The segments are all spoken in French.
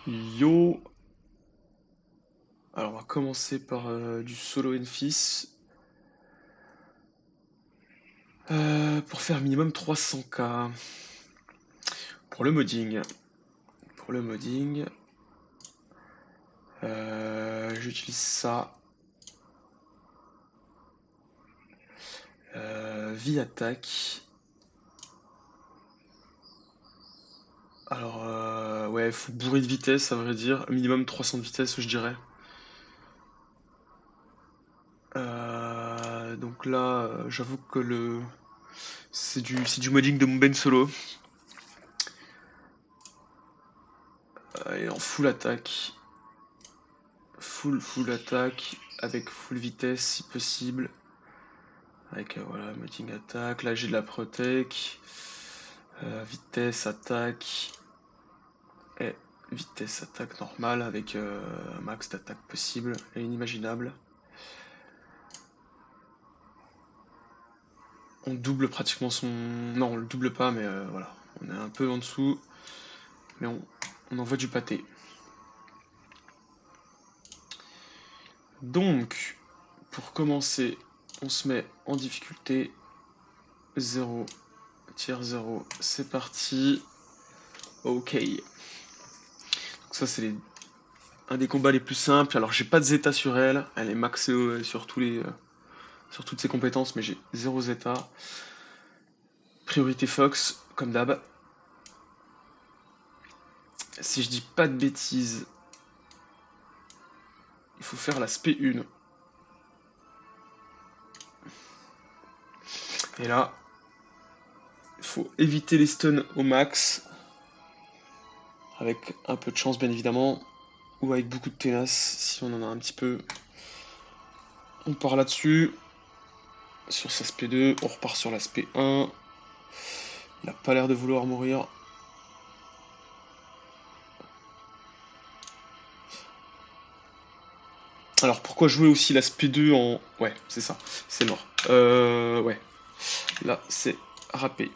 Yo! Alors on va commencer par du solo Enfis. Pour faire minimum 300k. Pour le modding. J'utilise ça. Vie attaque. Alors ouais, faut bourrer de vitesse à vrai dire. Minimum 300 de vitesse je dirais. Donc là, j'avoue que c'est du modding de mon Ben solo. Et en full attaque. Full attaque. Avec full vitesse si possible. Avec voilà, modding attaque. Là j'ai de la protec. Vitesse attaque. Et vitesse attaque normale avec un max d'attaque possible et inimaginable. On double pratiquement son... Non, on le double pas, mais voilà. On est un peu en dessous, mais on envoie du pâté. Donc, pour commencer, on se met en difficulté 0, tiers 0, c'est parti. Ok. Donc ça, c'est un des combats les plus simples. Alors, j'ai pas de Zeta sur elle. Elle est maxée sur sur toutes ses compétences, mais j'ai 0 Zeta. Priorité Fox, comme d'hab. Si je dis pas de bêtises, il faut faire l'aspect 1. Et là, il faut éviter les stuns au max. Avec un peu de chance, bien évidemment. Ou avec beaucoup de tenace, si on en a un petit peu. On part là-dessus. Sur cet aspect 2, on repart sur l'aspect 1. Il a pas l'air de vouloir mourir. Alors pourquoi jouer aussi l'aspect 2 en... Ouais, c'est ça, c'est mort. Ouais. Là, c'est râpé.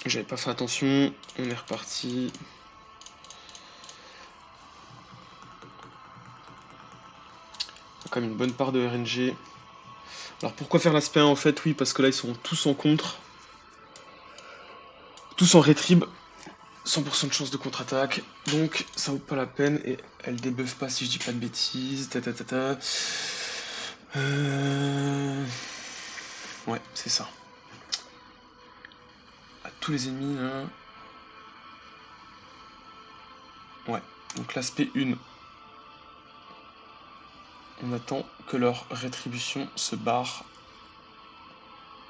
J'avais pas fait attention, on est reparti. Quand même une bonne part de RNG. Alors pourquoi faire l'aspect 1 en fait? Oui, parce que là ils sont tous en contre. Tous en rétrib. 100% de chance de contre-attaque. Donc ça vaut pas la peine. Et elle débuffe pas si je dis pas de bêtises. Ouais, c'est ça. À tous les ennemis là. Ouais. Donc l'aspect 1. On attend que leur rétribution se barre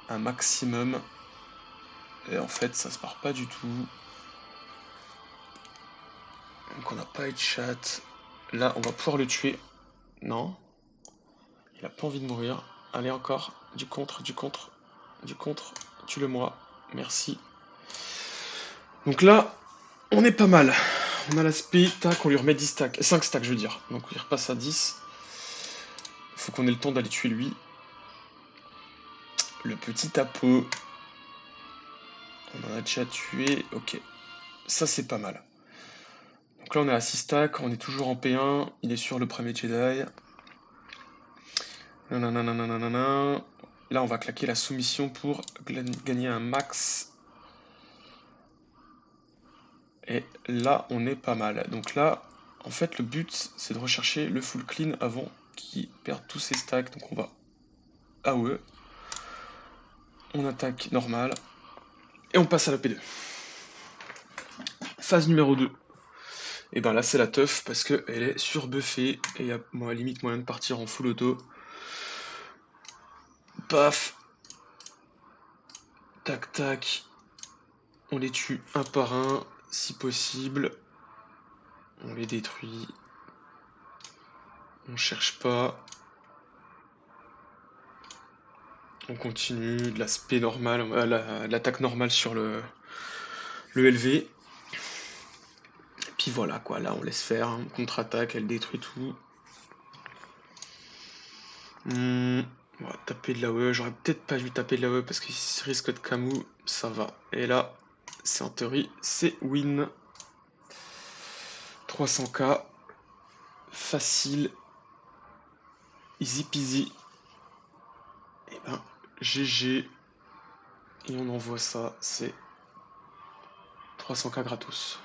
un maximum. Et en fait, ça se barre pas du tout. Donc on n'a pas headshot. Là, on va pouvoir le tuer. Non. Il a pas envie de mourir. Allez, encore. Du contre. Tue-le-moi. Merci. Donc là, on est pas mal. On a l'aspect, tac, on lui remet 10 stacks. 5 stacks, je veux dire. Donc il repasse à 10. Faut qu'on ait le temps d'aller tuer lui. Le petit tapeau. On en a déjà tué. Ok. Ça, c'est pas mal. Donc là, on est à 6 stacks. On est toujours en P1. Il est sur le premier Jedi. Nanana. Là, on va claquer la soumission pour gagner un max. Et là, on est pas mal. Donc là, en fait, le but, c'est de rechercher le full clean avant qu'il perde tous ses stacks. Donc on va AOE. On attaque normal. Et on passe à la P2. Phase numéro 2. Et ben là, c'est la teuf parce qu'elle est surbuffée. Et il y a limite moyen de partir en full auto. Paf. Tac, tac. On les tue un par un, si possible. On les détruit. On cherche pas. On continue de l'aspect normal, l'attaque normale sur le LV. Puis voilà quoi, là on laisse faire, hein. Contre-attaque, elle détruit tout. On va taper de l'AOE, j'aurais peut-être pas dû taper de l'AOE parce qu'il risque de camou, ça va. Et là, c'est en théorie, c'est win. 300K, facile, easy peasy. Et ben, GG. Et on envoie ça, c'est 300K gratos.